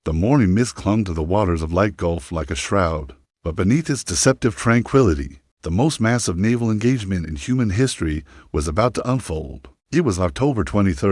The morning mist clung to the waters of Leyte Gulf like a shroud, but beneath its deceptive tranquility, the most massive naval engagement in human history was about to unfold. It was October 23,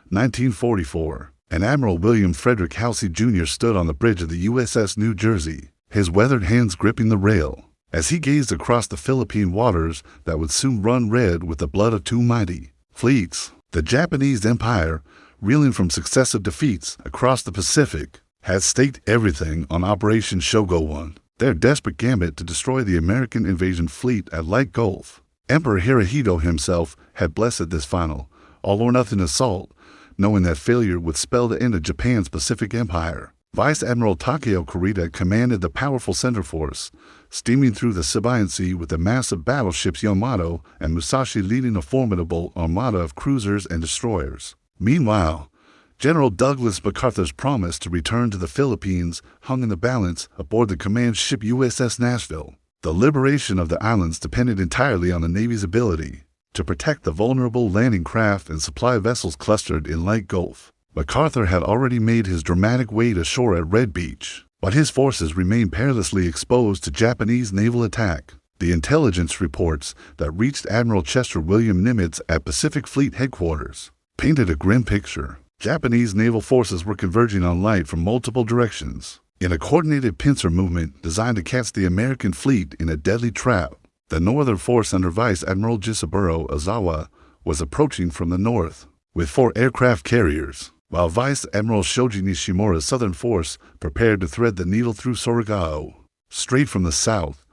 1944, and Admiral William Frederick Halsey Jr. stood on the bridge of the USS New Jersey, his weathered hands gripping the rail, as he gazed across the Philippine waters that would soon run red with the blood of two mighty fleets. The Japanese Empire, reeling from successive defeats across the Pacific, had staked everything on Operation Shogo-1, their desperate gambit to destroy the American invasion fleet at Leyte Gulf. Emperor Hirohito himself had blessed this final, all-or-nothing assault, knowing that failure would spell the end of Japan's Pacific Empire. Vice Admiral Takeo Kurita commanded the powerful center force, steaming through the Sabayan Sea with the massive battleships Yamato and Musashi leading a formidable armada of cruisers and destroyers. Meanwhile, General Douglas MacArthur's promise to return to the Philippines hung in the balance aboard the command ship USS Nashville. The liberation of the islands depended entirely on the Navy's ability to protect the vulnerable landing craft and supply vessels clustered in Leyte Gulf. MacArthur had already made his dramatic way to shore at Red Beach, but his forces remained perilously exposed to Japanese naval attack. The intelligence reports that reached Admiral Chester William Nimitz at Pacific Fleet headquarters painted a grim picture. Japanese naval forces were converging on Leyte from multiple directions in a coordinated pincer movement designed to catch the American fleet in a deadly trap. The northern force under Vice Admiral Jisaburo Ozawa was approaching from the north with 4 aircraft carriers, while Vice Admiral Shoji Nishimura's southern force prepared to thread the needle through Surigao. Straight from the south,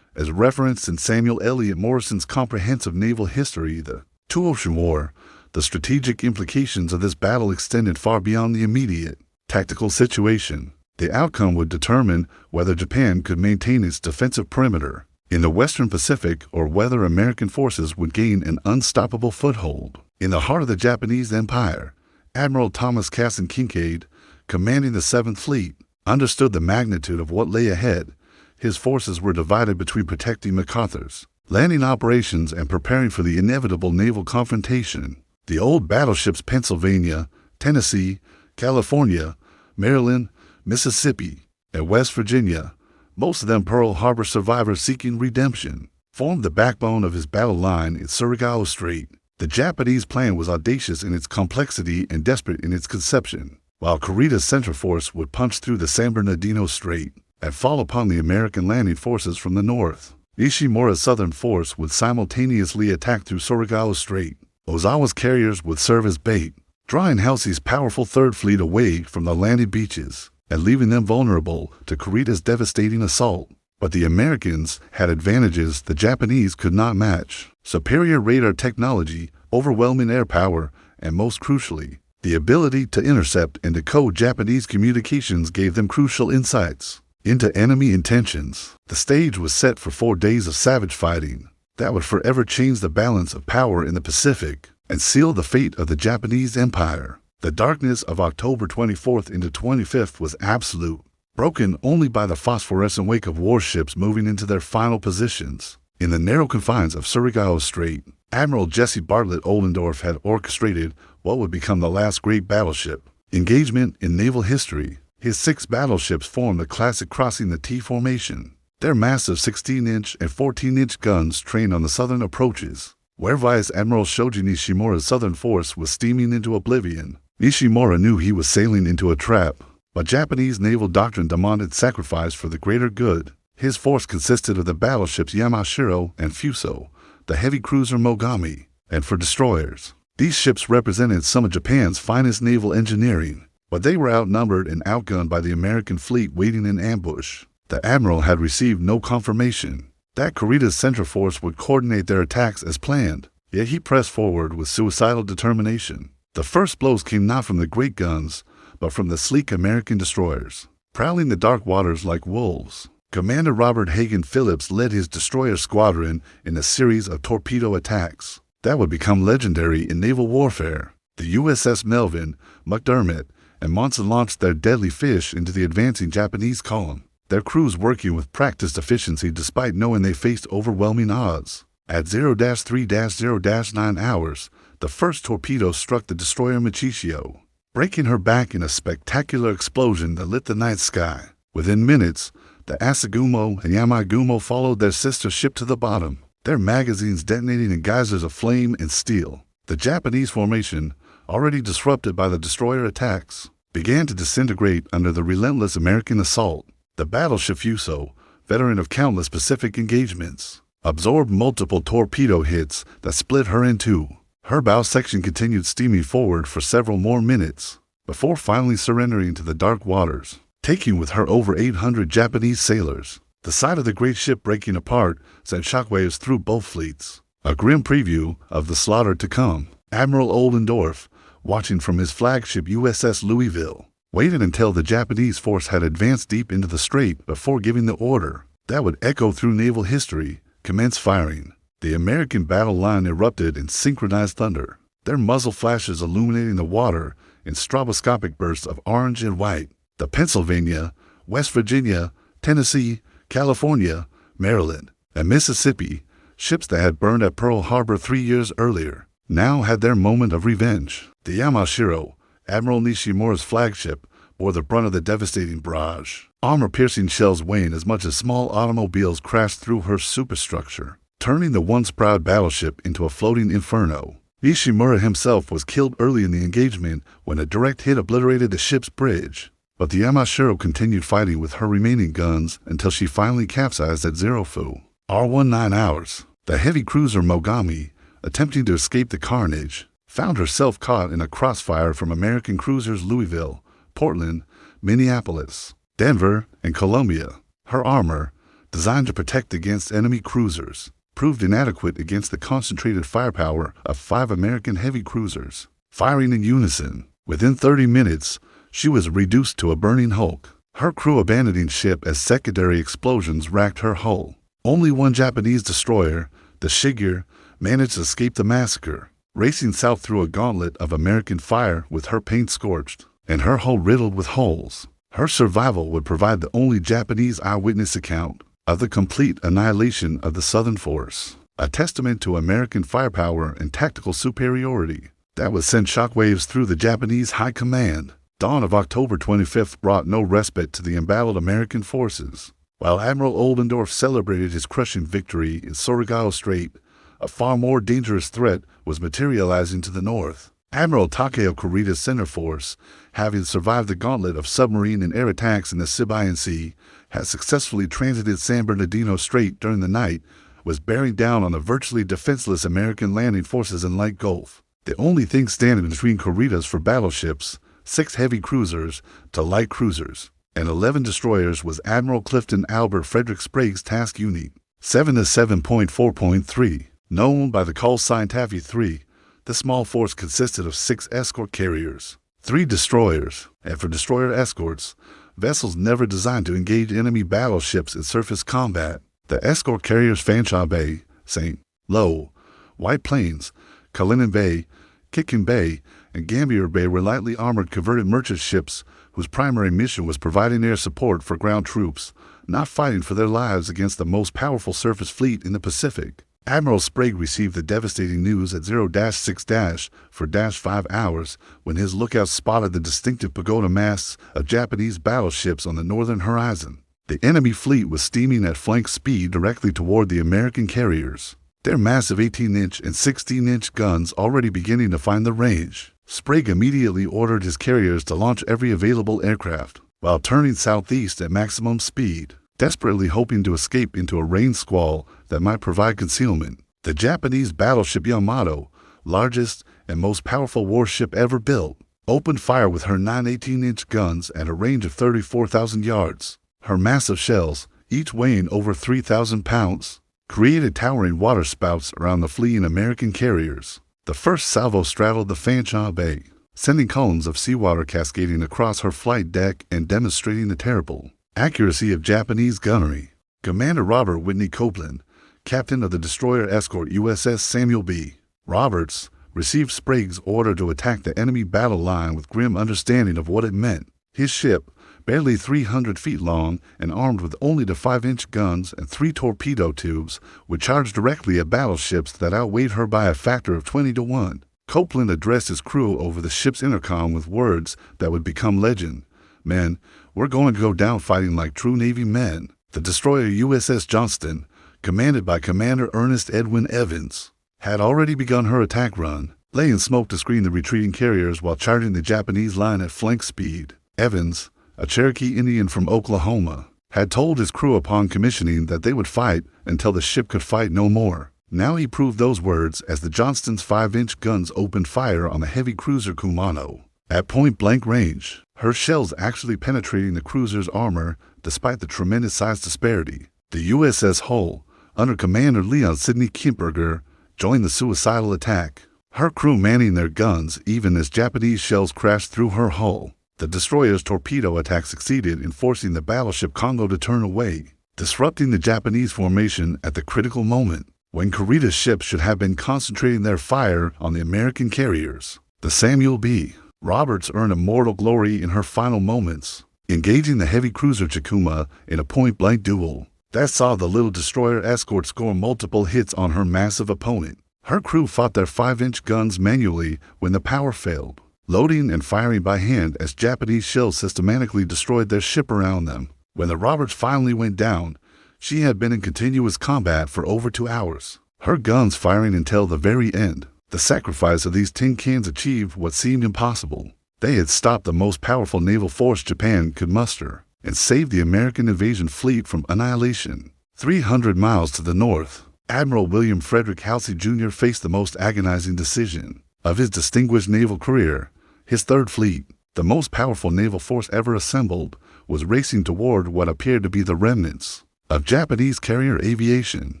as referenced in Samuel Eliot Morrison's comprehensive naval history, The Two-Ocean War, the strategic implications of this battle extended far beyond the immediate tactical situation. The outcome would determine whether Japan could maintain its defensive perimeter in the Western Pacific or whether American forces would gain an unstoppable foothold. In the heart of the Japanese Empire, Admiral Thomas Casson Kincaid, commanding the 7th Fleet, understood the magnitude of what lay ahead. His forces were divided between protecting MacArthur's landing operations and preparing for the inevitable naval confrontation. The old battleships Pennsylvania, Tennessee, California, Maryland, Mississippi, and West Virginia, most of them Pearl Harbor survivors seeking redemption, formed the backbone of his battle line in Surigao Strait. The Japanese plan was audacious in its complexity and desperate in its conception. While Kurita's center force would punch through the San Bernardino Strait and fall upon the American landing forces from the north, Nishimura's southern force would simultaneously attack through Surigao Strait. Ozawa's carriers would serve as bait, drawing Halsey's powerful 3rd Fleet away from the landing beaches and leaving them vulnerable to Kurita's devastating assault. But the Americans had advantages the Japanese could not match: superior radar technology, overwhelming air power, and most crucially, the ability to intercept and decode Japanese communications gave them crucial insights into enemy intentions. The stage was set for 4 days of savage fighting that would forever change the balance of power in the Pacific and seal the fate of the Japanese Empire. The darkness of October 24th into 25th was absolute, broken only by the phosphorescent wake of warships moving into their final positions. In the narrow confines of Surigao Strait, Admiral Jesse Bartlett Oldendorf had orchestrated what would become the last great battleship engagement in naval history. His 6 battleships formed the classic crossing the T formation, their massive 16-inch and 14-inch guns trained on the southern approaches, where Vice Admiral Shoji Nishimura's southern force was steaming into oblivion. Nishimura knew he was sailing into a trap, but Japanese naval doctrine demanded sacrifice for the greater good. His force consisted of the battleships Yamashiro and Fuso, the heavy cruiser Mogami, and 4 destroyers. These ships represented some of Japan's finest naval engineering, but they were outnumbered and outgunned by the American fleet waiting in ambush. The admiral had received no confirmation that Kurita's center force would coordinate their attacks as planned, yet he pressed forward with suicidal determination. The first blows came not from the great guns, but from the sleek American destroyers, prowling the dark waters like wolves. Commander Robert Hagen Phillips led his destroyer squadron in a series of torpedo attacks that would become legendary in naval warfare. The USS Melvin, McDermott, and Monson launched their deadly fish into the advancing Japanese column, their crews working with practiced efficiency despite knowing they faced overwhelming odds. At 0-3-0-9 hours, the first torpedo struck the destroyer Machicio, breaking her back in a spectacular explosion that lit the night sky. Within minutes, the Asagumo and Yamagumo followed their sister ship to the bottom, their magazines detonating in geysers of flame and steel. The Japanese formation, already disrupted by the destroyer attacks, began to disintegrate under the relentless American assault. The battleship Fuso, veteran of countless Pacific engagements, absorbed multiple torpedo hits that split her in two. Her bow section continued steaming forward for several more minutes, before finally surrendering to the dark waters, taking with her over 800 Japanese sailors. The sight of the great ship breaking apart sent shockwaves through both fleets, a grim preview of the slaughter to come. Admiral Oldendorf, watching from his flagship USS Louisville, waited until the Japanese force had advanced deep into the strait before giving the order that would echo through naval history: commence firing. The American battle line erupted in synchronized thunder, their muzzle flashes illuminating the water in stroboscopic bursts of orange and white. The Pennsylvania, West Virginia, Tennessee, California, Maryland, and Mississippi, ships that had burned at Pearl Harbor 3 years earlier, now had their moment of revenge. The Yamashiro, Admiral Nishimura's flagship, bore the brunt of the devastating barrage. Armor-piercing shells weighing as much as small automobiles crashed through her superstructure, turning the once proud battleship into a floating inferno. Nishimura himself was killed early in the engagement when a direct hit obliterated the ship's bridge. But the Yamashiro continued fighting with her remaining guns until she finally capsized at Zero Fu. R-19 hours. The heavy cruiser Mogami, attempting to escape the carnage, found herself caught in a crossfire from American cruisers Louisville, Portland, Minneapolis, Denver, and Columbia. Her armor, designed to protect against enemy cruisers, proved inadequate against the concentrated firepower of 5 American heavy cruisers. Firing in unison, within 30 minutes, she was reduced to a burning hulk, her crew abandoning ship as secondary explosions racked her hull. Only one Japanese destroyer, the Shiger, managed to escape the massacre, racing south through a gauntlet of American fire with her paint scorched and her hull riddled with holes. Her survival would provide the only Japanese eyewitness account of the complete annihilation of the Southern Force, a testament to American firepower and tactical superiority that would send shockwaves through the Japanese high command. Dawn of October 25th brought no respite to the embattled American forces. While Admiral Oldendorf celebrated his crushing victory in Surigao Strait, a far more dangerous threat was materializing to the north. Admiral Takeo Kurita's center force, having survived the gauntlet of submarine and air attacks in the Sibian Sea, had successfully transited San Bernardino Strait during the night, was bearing down on the virtually defenseless American landing forces in Leyte Gulf. The only thing standing between Kurita's for battleships, 6 heavy cruisers to light cruisers, and 11 destroyers was Admiral Clifton Albert Frederick Sprague's task unit, 7-7.4.3. Known by the call sign Taffy 3, the small force consisted of 6 escort carriers, 3 destroyers, and for destroyer escorts, vessels never designed to engage enemy battleships in surface combat. The escort carriers Fanshawe Bay, St. Lo, White Plains, Cullinan Bay, Kitkin Bay, and Gambier Bay were lightly armored converted merchant ships whose primary mission was providing air support for ground troops, not fighting for their lives against the most powerful surface fleet in the Pacific. Admiral Sprague received the devastating news at 0-6- for -5 hours when his lookouts spotted the distinctive pagoda masts of Japanese battleships on the northern horizon. The enemy fleet was steaming at flank speed directly toward the American carriers, their massive 18-inch and 16-inch guns already beginning to find the range. Sprague immediately ordered his carriers to launch every available aircraft, while turning southeast at maximum speed, desperately hoping to escape into a rain squall that might provide concealment. The Japanese battleship Yamato, largest and most powerful warship ever built, opened fire with her 9 18-inch guns at a range of 34,000 yards. Her massive shells, each weighing over 3,000 pounds, created towering waterspouts around the fleeing American carriers. The first salvo straddled the Fanshawe Bay, sending columns of seawater cascading across her flight deck and demonstrating the terrible accuracy of Japanese gunnery. Commander Robert Whitney Copeland, captain of the destroyer escort USS Samuel B. Roberts, received Sprague's order to attack the enemy battle line with grim understanding of what it meant. His ship, barely 300 feet long and armed with only the 5-inch guns and 3 torpedo tubes, would charge directly at battleships that outweighed her by a factor of 20 to 1. Copeland addressed his crew over the ship's intercom with words that would become legend. "Men, we're going to go down fighting like true Navy men." The destroyer USS Johnston, commanded by Commander Ernest Edwin Evans, had already begun her attack run, laying smoke to screen the retreating carriers while charging the Japanese line at flank speed. Evans, a Cherokee Indian from Oklahoma, had told his crew upon commissioning that they would fight until the ship could fight no more. Now he proved those words as the Johnston's 5-inch guns opened fire on the heavy cruiser Kumano. At point-blank range, her shells actually penetrating the cruiser's armor despite the tremendous size disparity. The USS Hull, under Commander Leon Sidney Kimperger, joined the suicidal attack, her crew manning their guns even as Japanese shells crashed through her hull. The destroyer's torpedo attack succeeded in forcing the battleship Congo to turn away, disrupting the Japanese formation at the critical moment, when Kurita's ships should have been concentrating their fire on the American carriers. The Samuel B. Roberts earned immortal glory in her final moments, engaging the heavy cruiser Chikuma in a point-blank duel that saw the little destroyer escort score multiple hits on her massive opponent. Her crew fought their 5-inch guns manually when the power failed, loading and firing by hand as Japanese shells systematically destroyed their ship around them. When the Roberts finally went down, she had been in continuous combat for over 2 hours, her guns firing until the very end. The sacrifice of these tin cans achieved what seemed impossible. They had stopped the most powerful naval force Japan could muster and saved the American invasion fleet from annihilation. 300 miles to the north, Admiral William Frederick Halsey Jr. faced the most agonizing decision of his distinguished naval career. His Third Fleet, the most powerful naval force ever assembled, was racing toward what appeared to be the remnants of Japanese carrier aviation,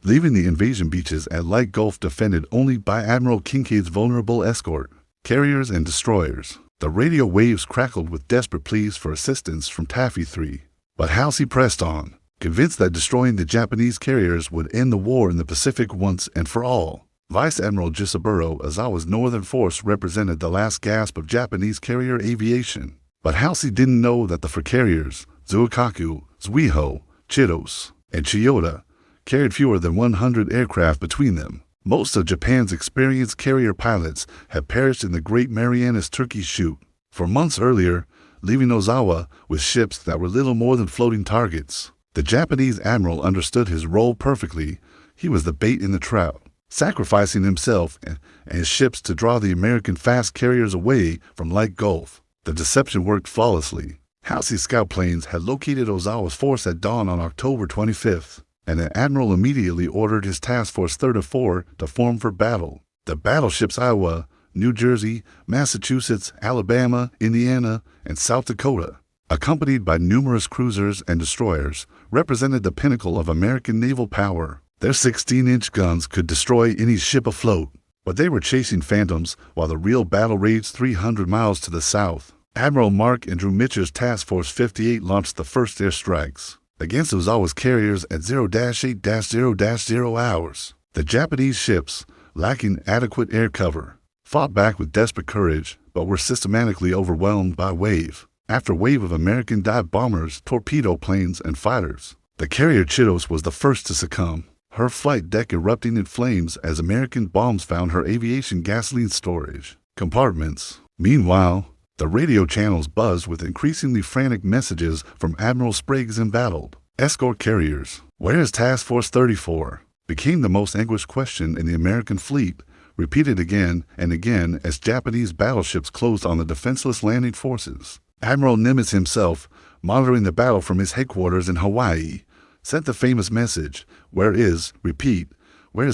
leaving the invasion beaches at Leyte Gulf defended only by Admiral Kinkaid's vulnerable escort carriers and destroyers. The radio waves crackled with desperate pleas for assistance from Taffy 3, but Halsey pressed on, convinced that destroying the Japanese carriers would end the war in the Pacific once and for all. Vice Admiral Jisaburo Ozawa's northern force represented the last gasp of Japanese carrier aviation, but Halsey didn't know that the four carriers, Zuikaku, Zuiho, Chitos, and Chiyoda, carried fewer than 100 aircraft between them. Most of Japan's experienced carrier pilots had perished in the Great Marianas Turkey Shoot for months earlier, leaving Ozawa with ships that were little more than floating targets. The Japanese admiral understood his role perfectly. He was the bait in the trap, sacrificing himself and his ships to draw the American fast carriers away from Leyte Gulf. The deception worked flawlessly. Halsey's scout planes had located Ozawa's force at dawn on October 25th. And the admiral immediately ordered his task force 34 to form for battle. The battleships Iowa, New Jersey, Massachusetts, Alabama, Indiana, and South Dakota, accompanied by numerous cruisers and destroyers, represented the pinnacle of American naval power. Their 16-inch guns could destroy any ship afloat, but they were chasing phantoms while the real battle raged 300 miles to the south. Admiral Mark Andrew Mitcher's Task Force 58 launched the first airstrikes against Ozawa's carriers at 0-8-0-0 hours. The Japanese ships, lacking adequate air cover, fought back with desperate courage, but were systematically overwhelmed by wave after wave of American dive bombers, torpedo planes, and fighters. The carrier Chitos was the first to succumb, her flight deck erupting in flames as American bombs found her aviation gasoline storage compartments. Meanwhile, the radio channels buzzed with increasingly frantic messages from Admiral Sprague's embattled escort carriers. "Where is Task Force 34?" became the most anguished question in the American fleet, repeated again and again as Japanese battleships closed on the defenseless landing forces. Admiral Nimitz himself, monitoring the battle from his headquarters in Hawaii, sent the famous message, where is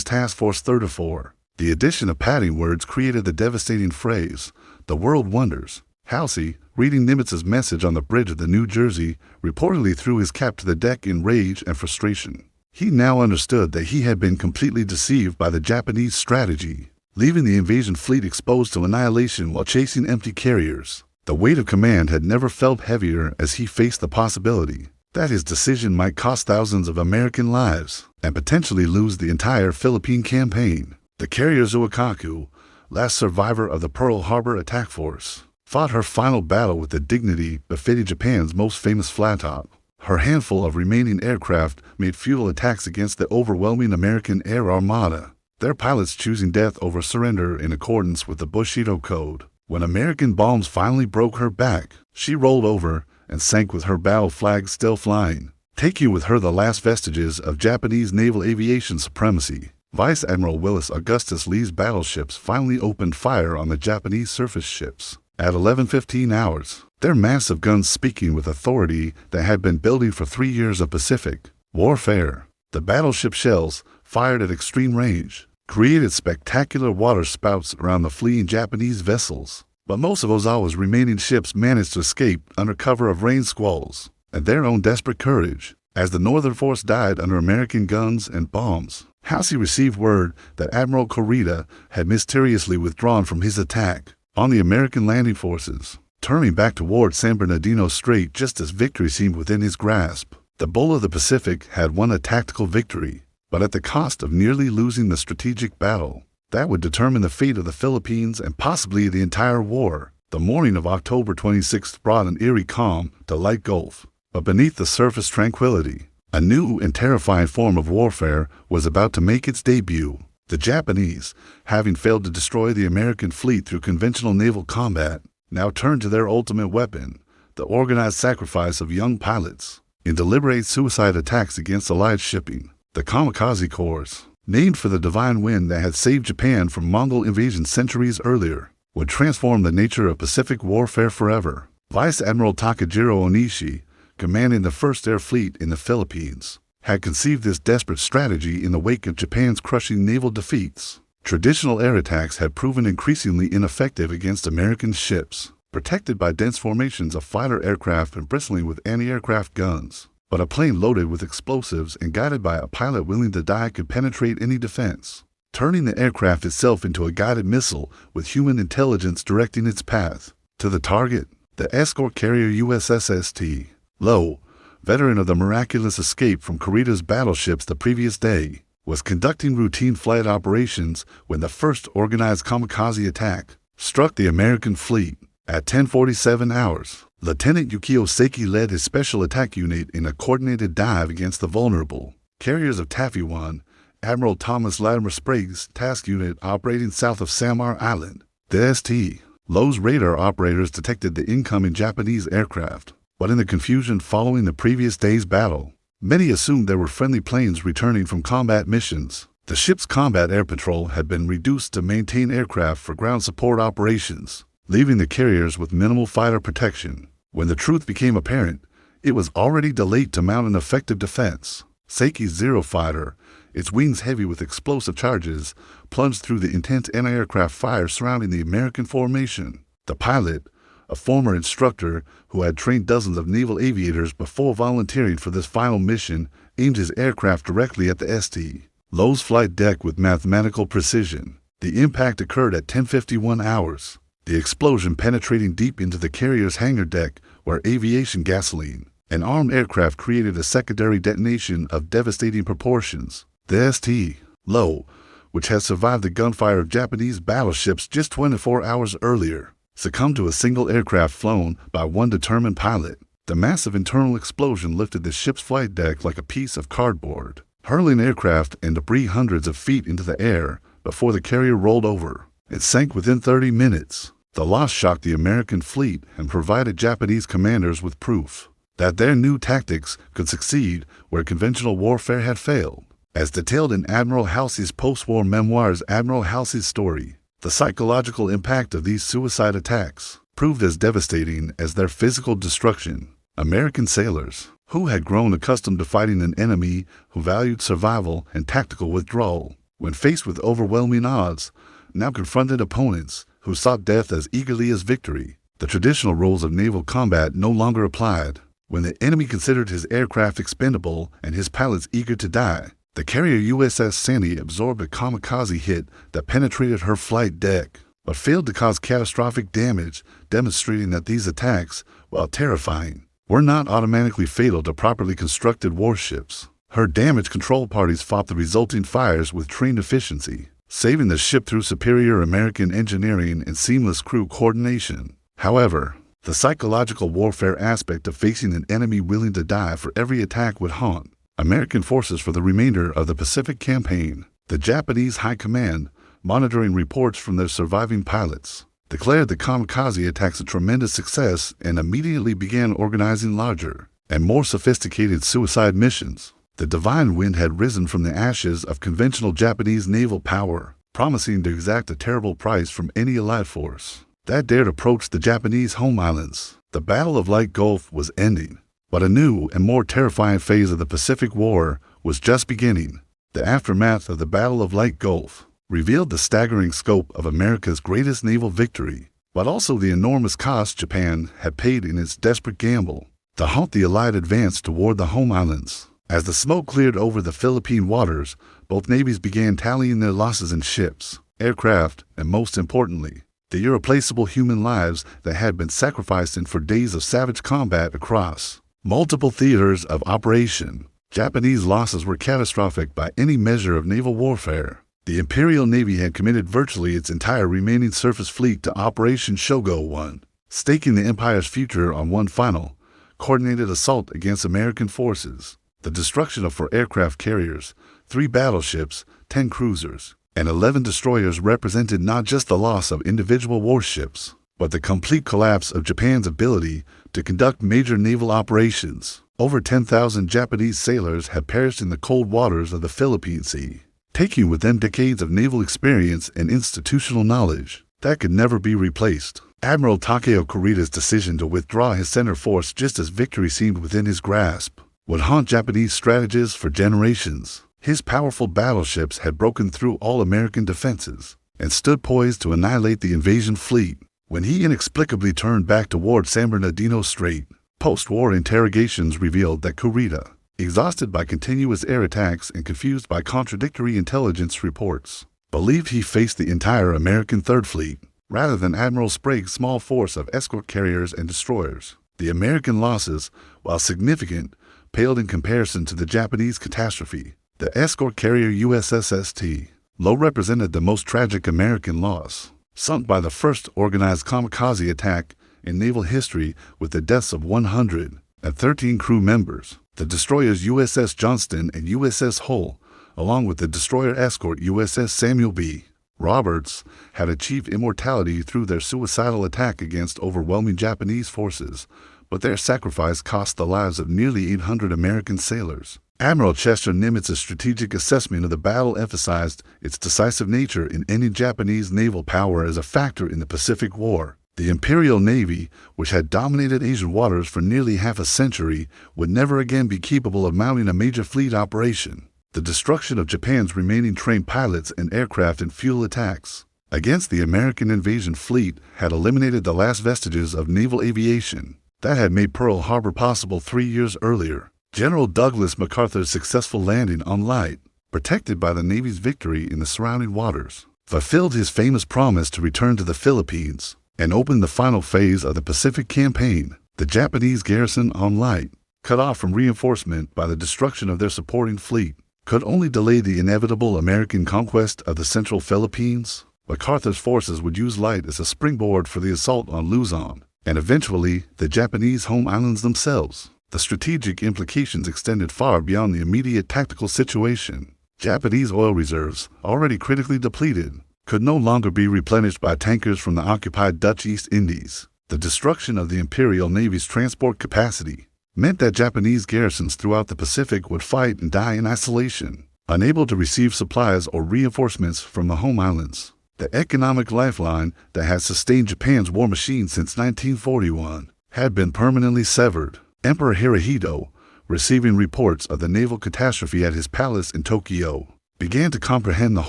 Task Force 34? The addition of padding words created the devastating phrase, "The world wonders." Halsey, reading Nimitz's message on the bridge of the New Jersey, reportedly threw his cap to the deck in rage and frustration. He now understood that he had been completely deceived by the Japanese strategy, leaving the invasion fleet exposed to annihilation while chasing empty carriers. The weight of command had never felt heavier as he faced the possibility that his decision might cost thousands of American lives and potentially lose the entire Philippine campaign. The carrier Zuikaku, last survivor of the Pearl Harbor attack force, fought her final battle with the dignity befitting Japan's most famous flattop. Her handful of remaining aircraft made futile attacks against the overwhelming American air armada, their pilots choosing death over surrender in accordance with the Bushido Code. When American bombs finally broke her back, she rolled over and sank with her battle flag still flying, taking with her the last vestiges of Japanese naval aviation supremacy. Vice Admiral Willis Augustus Lee's battleships finally opened fire on the Japanese surface ships. At 11:15 hours, their massive guns speaking with authority that had been building for 3 years of Pacific warfare. The battleship shells, fired at extreme range, created spectacular water spouts around the fleeing Japanese vessels. But most of Ozawa's remaining ships managed to escape under cover of rain squalls and their own desperate courage, as the northern force died under American guns and bombs. Halsey received word that Admiral Kurita had mysteriously withdrawn from his attack on the American landing forces, turning back toward San Bernardino Strait just as victory seemed within his grasp. The Bull of the Pacific had won a tactical victory, but at the cost of nearly losing the strategic battle that would determine the fate of the Philippines and possibly the entire war. The morning of October 26th brought an eerie calm to Leyte Gulf, but beneath the surface tranquility, a new and terrifying form of warfare was about to make its debut. The Japanese, having failed to destroy the American fleet through conventional naval combat, now turned to their ultimate weapon, the organized sacrifice of young pilots, in deliberate suicide attacks against Allied shipping. The Kamikaze Corps, named for the divine wind that had saved Japan from Mongol invasion centuries earlier, would transform the nature of Pacific warfare forever. Vice Admiral Takajiro Onishi, commanding the 1st Air Fleet in the Philippines, had conceived this desperate strategy in the wake of Japan's crushing naval defeats. Traditional air attacks had proven increasingly ineffective against American ships, protected by dense formations of fighter aircraft and bristling with anti-aircraft guns. But a plane loaded with explosives and guided by a pilot willing to die could penetrate any defense, turning the aircraft itself into a guided missile with human intelligence directing its path to the target. The escort carrier USS Lowe, veteran of the miraculous escape from Kurita's battleships the previous day, was conducting routine flight operations when the first organized kamikaze attack struck the American fleet. At 10:47 hours, Lieutenant Yukio Seki led his special attack unit in a coordinated dive against the vulnerable carriers of Taffy 1, Admiral Thomas Latimer Sprague's task unit operating south of Samar Island. The St. Lowe's radar operators detected the incoming Japanese aircraft, but in the confusion following the previous day's battle, many assumed there were friendly planes returning from combat missions. The ship's combat air patrol had been reduced to maintain aircraft for ground support operations, leaving the carriers with minimal fighter protection. When the truth became apparent, it was already too late to mount an effective defense. Seki's Zero fighter, its wings heavy with explosive charges, plunged through the intense anti-aircraft fire surrounding the American formation. The pilot, a former instructor who had trained dozens of naval aviators before volunteering for this final mission, aimed his aircraft directly at the St. Lowe's flight deck with mathematical precision. The impact occurred at 10:51 hours, the explosion penetrating deep into the carrier's hangar deck where aviation gasoline, an armed aircraft, created a secondary detonation of devastating proportions. The St. Lowe, which had survived the gunfire of Japanese battleships just 24 hours earlier, succumbed to a single aircraft flown by one determined pilot. The massive internal explosion lifted the ship's flight deck like a piece of cardboard, hurling aircraft and debris hundreds of feet into the air before the carrier rolled over. It sank within 30 minutes. The loss shocked the American fleet and provided Japanese commanders with proof that their new tactics could succeed where conventional warfare had failed. As detailed in Admiral Halsey's post-war memoirs Admiral Halsey's Story, the psychological impact of these suicide attacks proved as devastating as their physical destruction. American sailors, who had grown accustomed to fighting an enemy who valued survival and tactical withdrawal, when faced with overwhelming odds, now confronted opponents who sought death as eagerly as victory. The traditional rules of naval combat no longer applied. When the enemy considered his aircraft expendable and his pilots eager to die, the carrier USS Sandy absorbed a kamikaze hit that penetrated her flight deck, but failed to cause catastrophic damage, demonstrating that these attacks, while terrifying, were not automatically fatal to properly constructed warships. Her damage control parties fought the resulting fires with trained efficiency, saving the ship through superior American engineering and seamless crew coordination. However, the psychological warfare aspect of facing an enemy willing to die for every attack would haunt American forces for the remainder of the Pacific campaign. The Japanese High Command, monitoring reports from their surviving pilots, declared the kamikaze attacks a tremendous success and immediately began organizing larger and more sophisticated suicide missions. The divine wind had risen from the ashes of conventional Japanese naval power, promising to exact a terrible price from any allied force that dared approach the Japanese home islands. The Battle of Leyte Gulf was ending, but a new and more terrifying phase of the Pacific War was just beginning. The aftermath of the Battle of Leyte Gulf revealed the staggering scope of America's greatest naval victory, but also the enormous cost Japan had paid in its desperate gamble to halt the Allied advance toward the home islands. As the smoke cleared over the Philippine waters, both navies began tallying their losses in ships, aircraft, and most importantly, the irreplaceable human lives that had been sacrificed in for days of savage combat across multiple theaters of operation. Japanese losses were catastrophic by any measure of naval warfare. The Imperial Navy had committed virtually its entire remaining surface fleet to Operation Shogo-1, staking the Empire's future on one final, coordinated assault against American forces. The destruction of 4 aircraft carriers, 3 battleships, 10 cruisers, and 11 destroyers represented not just the loss of individual warships, but the complete collapse of Japan's ability to conduct major naval operations. Over 10,000 Japanese sailors had perished in the cold waters of the Philippine Sea, taking with them decades of naval experience and institutional knowledge that could never be replaced. Admiral Takeo Kurita's decision to withdraw his center force just as victory seemed within his grasp would haunt Japanese strategists for generations. His powerful battleships had broken through all American defenses and stood poised to annihilate the invasion fleet when he inexplicably turned back toward San Bernardino Strait. Post-war interrogations revealed that Kurita, exhausted by continuous air attacks and confused by contradictory intelligence reports, believed he faced the entire American Third Fleet, rather than Admiral Sprague's small force of escort carriers and destroyers. The American losses, while significant, paled in comparison to the Japanese catastrophe. The escort carrier USS St. Lo represented the most tragic American loss, sunk by the first organized kamikaze attack in naval history with the deaths of 113 crew members. The destroyers USS Johnston and USS Hull, along with the destroyer escort USS Samuel B. Roberts, had achieved immortality through their suicidal attack against overwhelming Japanese forces, but their sacrifice cost the lives of nearly 800 American sailors. Admiral Chester Nimitz's strategic assessment of the battle emphasized its decisive nature in ending Japanese naval power as a factor in the Pacific War. The Imperial Navy, which had dominated Asian waters for nearly half a century, would never again be capable of mounting a major fleet operation. The destruction of Japan's remaining trained pilots and aircraft in fuel attacks against the American invasion fleet had eliminated the last vestiges of naval aviation that had made Pearl Harbor possible 3 years earlier. General Douglas MacArthur's successful landing on Leyte, protected by the Navy's victory in the surrounding waters, fulfilled his famous promise to return to the Philippines and opened the final phase of the Pacific Campaign. The Japanese garrison on Leyte, cut off from reinforcement by the destruction of their supporting fleet, could only delay the inevitable American conquest of the Central Philippines. MacArthur's forces would use Leyte as a springboard for the assault on Luzon, and eventually the Japanese home islands themselves. The strategic implications extended far beyond the immediate tactical situation. Japanese oil reserves, already critically depleted, could no longer be replenished by tankers from the occupied Dutch East Indies. The destruction of the Imperial Navy's transport capacity meant that Japanese garrisons throughout the Pacific would fight and die in isolation, unable to receive supplies or reinforcements from the home islands. The economic lifeline that had sustained Japan's war machine since 1941 had been permanently severed. Emperor Hirohito, receiving reports of the naval catastrophe at his palace in Tokyo, began to comprehend the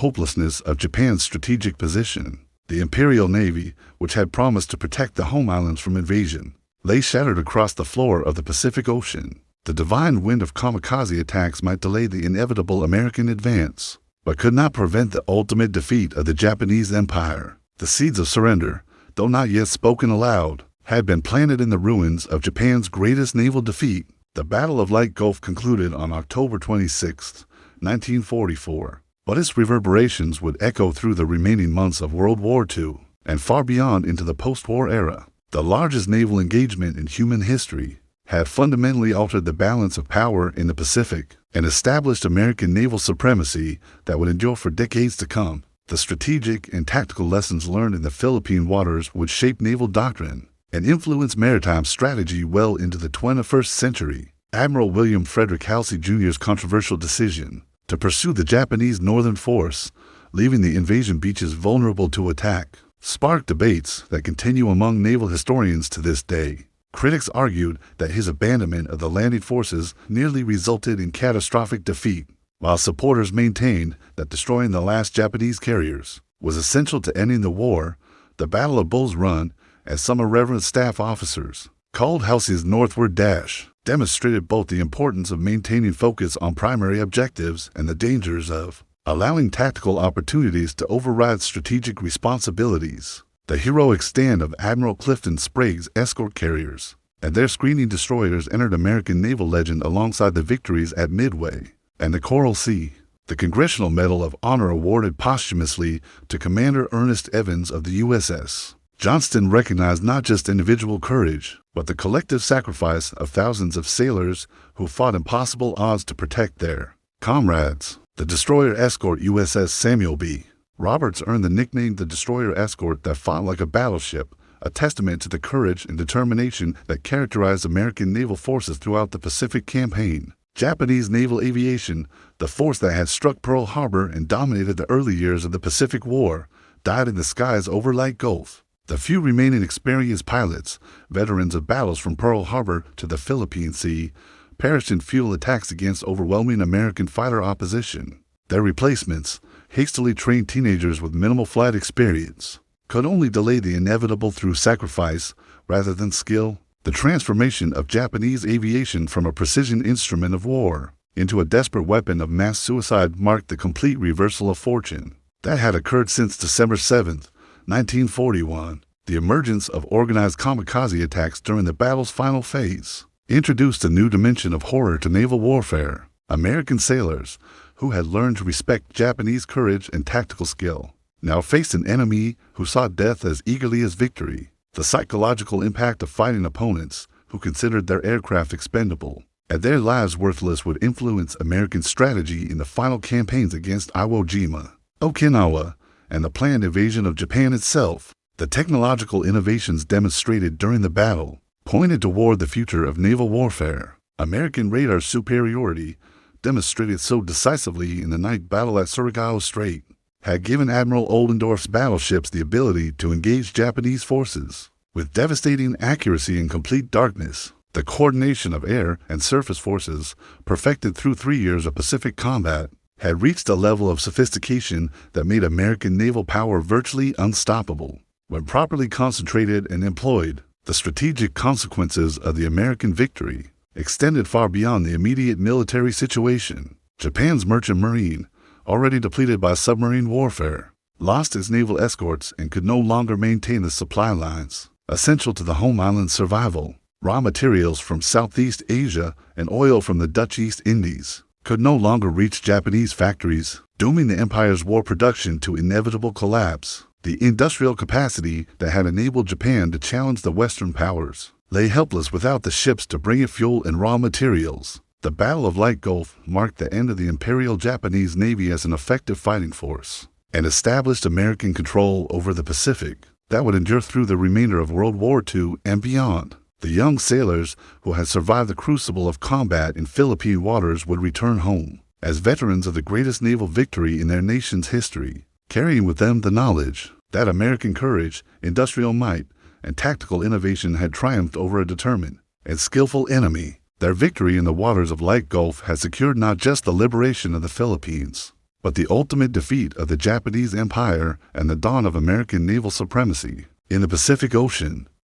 hopelessness of Japan's strategic position. The Imperial Navy, which had promised to protect the home islands from invasion, lay shattered across the floor of the Pacific Ocean. The divine wind of kamikaze attacks might delay the inevitable American advance, but could not prevent the ultimate defeat of the Japanese Empire. The seeds of surrender, though not yet spoken aloud, had been planted in the ruins of Japan's greatest naval defeat. The Battle of Leyte Gulf concluded on October 26, 1944, but its reverberations would echo through the remaining months of World War II and far beyond into the post-war era. The largest naval engagement in human history had fundamentally altered the balance of power in the Pacific and established American naval supremacy that would endure for decades to come. The strategic and tactical lessons learned in the Philippine waters would shape naval doctrine and influence maritime strategy well into the 21st century. Admiral William Frederick Halsey Jr.'s controversial decision to pursue the Japanese northern force, leaving the invasion beaches vulnerable to attack, sparked debates that continue among naval historians to this day. Critics argued that his abandonment of the landing forces nearly resulted in catastrophic defeat, while supporters maintained that destroying the last Japanese carriers was essential to ending the war. The Battle of Bull's Run, as some irreverent staff officers called Halsey's northward dash, demonstrated both the importance of maintaining focus on primary objectives and the dangers of allowing tactical opportunities to override strategic responsibilities. The heroic stand of Admiral Clifton Sprague's escort carriers and their screening destroyers entered American naval legend alongside the victories at Midway and the Coral Sea. The Congressional Medal of Honor awarded posthumously to Commander Ernest Evans of the USS Johnston recognized not just individual courage, but the collective sacrifice of thousands of sailors who fought impossible odds to protect their comrades. The destroyer escort USS Samuel B. Roberts earned the nickname the destroyer escort that fought like a battleship, a testament to the courage and determination that characterized American naval forces throughout the Pacific Campaign. Japanese naval aviation, the force that had struck Pearl Harbor and dominated the early years of the Pacific War, died in the skies over Leyte Gulf. The few remaining experienced pilots, veterans of battles from Pearl Harbor to the Philippine Sea, perished in futile attacks against overwhelming American fighter opposition. Their replacements, hastily trained teenagers with minimal flight experience, could only delay the inevitable through sacrifice rather than skill. The transformation of Japanese aviation from a precision instrument of war into a desperate weapon of mass suicide marked the complete reversal of fortune that had occurred since December 7, 1941. The emergence of organized kamikaze attacks during the battle's final phase introduced a new dimension of horror to naval warfare. American sailors, who had learned to respect Japanese courage and tactical skill, now faced an enemy who saw death as eagerly as victory. The psychological impact of fighting opponents who considered their aircraft expendable and their lives worthless would influence American strategy in the final campaigns against Iwo Jima, Okinawa, and the planned invasion of Japan itself. The technological innovations demonstrated during the battle pointed toward the future of naval warfare. American radar superiority, demonstrated so decisively in the night battle at Surigao Strait, had given Admiral Oldendorf's battleships the ability to engage Japanese forces with devastating accuracy in complete darkness. The coordination of air and surface forces, perfected through 3 years of Pacific combat, had reached a level of sophistication that made American naval power virtually unstoppable. When properly concentrated and employed, the strategic consequences of the American victory extended far beyond the immediate military situation. Japan's merchant marine, already depleted by submarine warfare, lost its naval escorts and could no longer maintain the supply lines essential to the home island's survival. Raw materials from Southeast Asia and oil from the Dutch East Indies could no longer reach Japanese factories, dooming the empire's war production to inevitable collapse. The industrial capacity that had enabled Japan to challenge the Western powers lay helpless without the ships to bring it fuel and raw materials. The Battle of Leyte Gulf marked the end of the Imperial Japanese Navy as an effective fighting force and established American control over the Pacific that would endure through the remainder of World War II and beyond. The young sailors who had survived the crucible of combat in Philippine waters would return home as veterans of the greatest naval victory in their nation's history, carrying with them the knowledge that American courage, industrial might, and tactical innovation had triumphed over a determined and skillful enemy. Their victory in the waters of Leyte Gulf had secured not just the liberation of the Philippines, but the ultimate defeat of the Japanese Empire and the dawn of American naval supremacy in the Pacific Ocean.